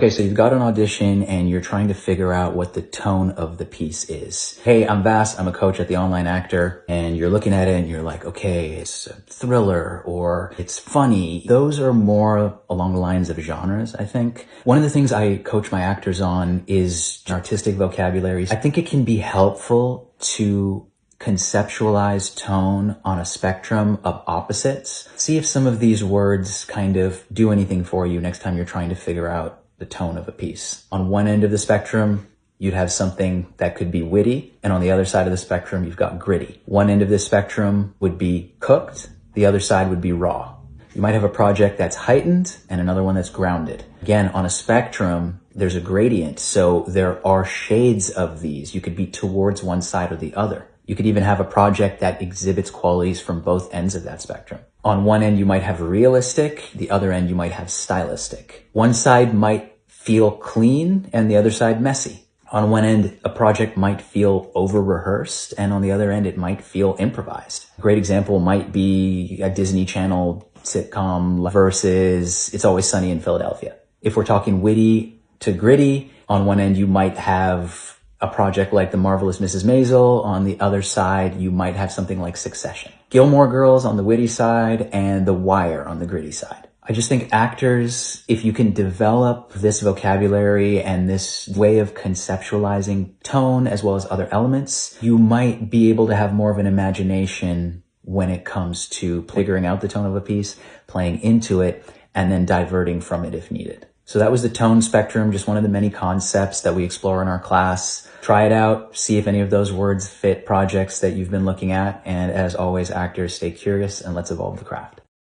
Okay, so you've got an audition and you're trying to figure out what the tone of the piece is. Hey, I'm Vas, I'm a coach at The Online Actor, and you're looking at it and you're like, okay, it's a thriller or it's funny. Those are more along the lines of genres, I think. One of the things I coach my actors on is artistic vocabulary. I think it can be helpful to conceptualize tone on a spectrum of opposites. See if some of these words kind of do anything for you next time you're trying to figure out the tone of a piece. On one end of the spectrum, you'd have something that could be witty, and on the other side of the spectrum, you've got gritty. One end of the spectrum would be cooked, the other side would be raw. You might have a project that's heightened and another one that's grounded. Again, on a spectrum, there's a gradient, so there are shades of these. You could be towards one side or the other. You could even have a project that exhibits qualities from both ends of that spectrum. On one end, you might have realistic, the other end, you might have stylistic. One side might feel clean and the other side messy. On one end, a project might feel over-rehearsed, and on the other end, it might feel improvised. A great example might be a Disney Channel sitcom versus It's Always Sunny in Philadelphia. If we're talking witty to gritty, on one end, you might have a project like The Marvelous Mrs. Maisel. On the other side, you might have something like Succession. Gilmore Girls on the witty side and The Wire on the gritty side. I just think actors, if you can develop this vocabulary and this way of conceptualizing tone as well as other elements, you might be able to have more of an imagination when it comes to figuring out the tone of a piece, playing into it, and then diverting from it if needed. So that was the tone spectrum, just one of the many concepts that we explore in our class. Try it out, see if any of those words fit projects that you've been looking at. And as always, actors, stay curious and let's evolve the craft.